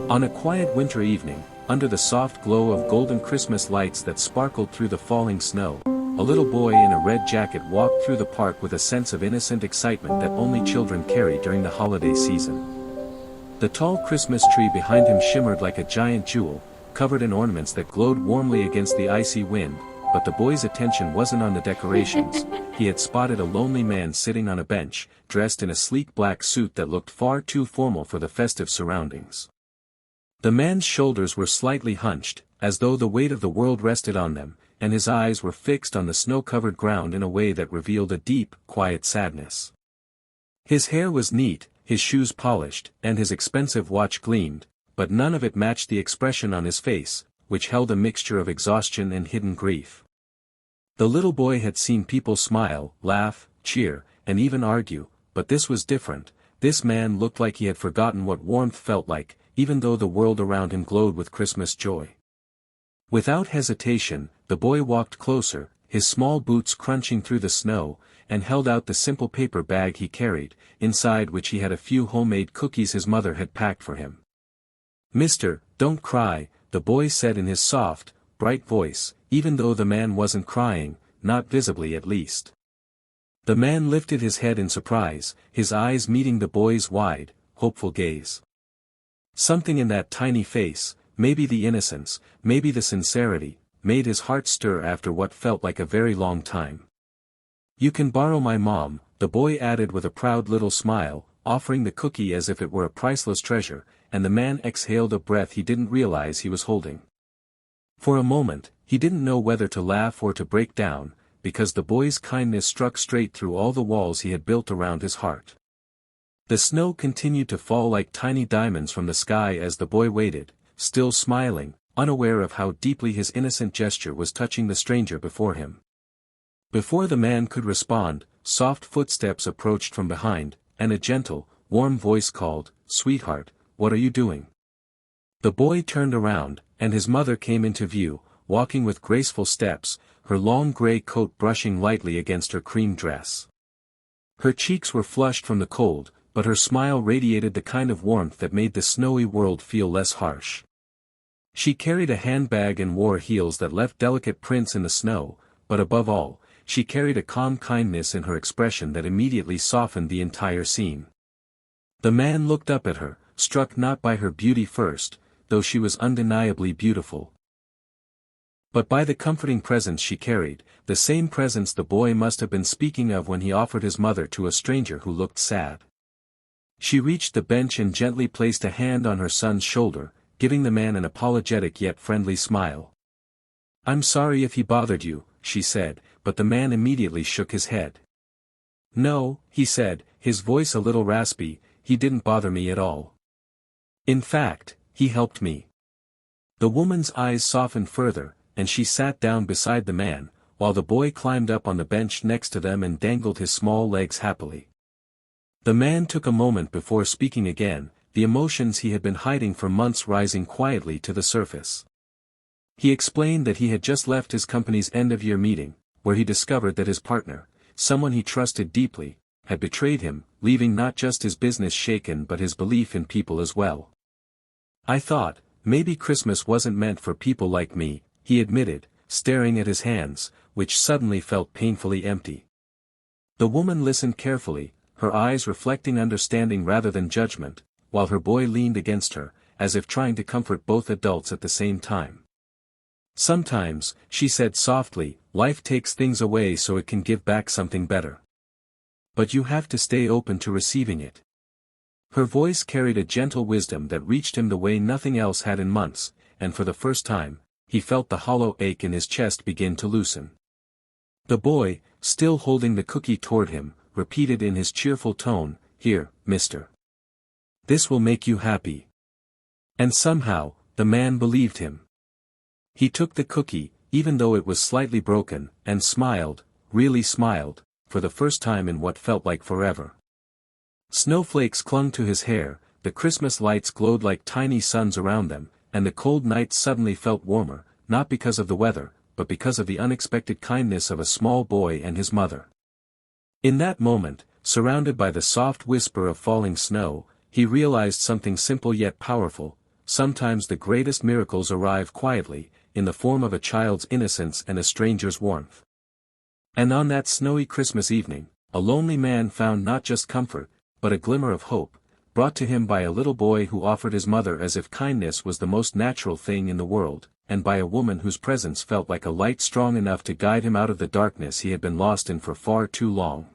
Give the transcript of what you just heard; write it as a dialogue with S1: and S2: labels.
S1: On a quiet winter evening, under the soft glow of golden Christmas lights that sparkled through the falling snow, a little boy in a red jacket walked through the park with a sense of innocent excitement that only children carry during the holiday season. The tall Christmas tree behind him shimmered like a giant jewel, covered in ornaments that glowed warmly against the icy wind, but the boy's attention wasn't on the decorations. He had spotted a lonely man sitting on a bench, dressed in a sleek black suit that looked far too formal for the festive surroundings. The man's shoulders were slightly hunched, as though the weight of the world rested on them, and his eyes were fixed on the snow-covered ground in a way that revealed a deep, quiet sadness. His hair was neat, his shoes polished, and his expensive watch gleamed, but none of it matched the expression on his face, which held a mixture of exhaustion and hidden grief. The little boy had seen people smile, laugh, cheer, and even argue, but this was different. This man looked like he had forgotten what warmth felt like, even though the world around him glowed with Christmas joy. Without hesitation, the boy walked closer, his small boots crunching through the snow, and held out the simple paper bag he carried, inside which he had a few homemade cookies his mother had packed for him. "Mister, don't cry," the boy said in his soft, bright voice, even though the man wasn't crying, not visibly at least. The man lifted his head in surprise, his eyes meeting the boy's wide, hopeful gaze. Something in that tiny face, maybe the innocence, maybe the sincerity, made his heart stir after what felt like a very long time. "You can borrow my mom," the boy added with a proud little smile, offering the cookie as if it were a priceless treasure, and the man exhaled a breath he didn't realize he was holding. For a moment, he didn't know whether to laugh or to break down, because the boy's kindness struck straight through all the walls he had built around his heart. The snow continued to fall like tiny diamonds from the sky as the boy waited, still smiling, unaware of how deeply his innocent gesture was touching the stranger before him. Before the man could respond, soft footsteps approached from behind, and a gentle, warm voice called, "Sweetheart, what are you doing?" The boy turned around, and his mother came into view, walking with graceful steps, her long gray coat brushing lightly against her cream dress. Her cheeks were flushed from the cold, but her smile radiated the kind of warmth that made the snowy world feel less harsh. She carried a handbag and wore heels that left delicate prints in the snow, but above all, she carried a calm kindness in her expression that immediately softened the entire scene. The man looked up at her, struck not by her beauty first, though she was undeniably beautiful, but by the comforting presence she carried, the same presence the boy must have been speaking of when he offered his mother to a stranger who looked sad. She reached the bench and gently placed a hand on her son's shoulder, giving the man an apologetic yet friendly smile. "I'm sorry if he bothered you," she said, but the man immediately shook his head. "No," he said, his voice a little raspy, "he didn't bother me at all. In fact, he helped me." The woman's eyes softened further, and she sat down beside the man, while the boy climbed up on the bench next to them and dangled his small legs happily. The man took a moment before speaking again, the emotions he had been hiding for months rising quietly to the surface. He explained that he had just left his company's end-of-year meeting, where he discovered that his partner, someone he trusted deeply, had betrayed him, leaving not just his business shaken but his belief in people as well. "I thought, maybe Christmas wasn't meant for people like me," he admitted, staring at his hands, which suddenly felt painfully empty. The woman listened carefully, her eyes reflecting understanding rather than judgment, while her boy leaned against her, as if trying to comfort both adults at the same time. "Sometimes," she said softly, "life takes things away so it can give back something better. But you have to stay open to receiving it." Her voice carried a gentle wisdom that reached him the way nothing else had in months, and for the first time, he felt the hollow ache in his chest begin to loosen. The boy, still holding the cookie toward him, repeated in his cheerful tone, "Here, mister. This will make you happy." And somehow, the man believed him. He took the cookie, even though it was slightly broken, and smiled, really smiled, for the first time in what felt like forever. Snowflakes clung to his hair, the Christmas lights glowed like tiny suns around them, and the cold nights suddenly felt warmer, not because of the weather, but because of the unexpected kindness of a small boy and his mother. In that moment, surrounded by the soft whisper of falling snow, he realized something simple yet powerful: sometimes the greatest miracles arrive quietly, in the form of a child's innocence and a stranger's warmth. And on that snowy Christmas evening, a lonely man found not just comfort, but a glimmer of hope, brought to him by a little boy who offered his mother as if kindness was the most natural thing in the world, and by a woman whose presence felt like a light strong enough to guide him out of the darkness he had been lost in for far too long.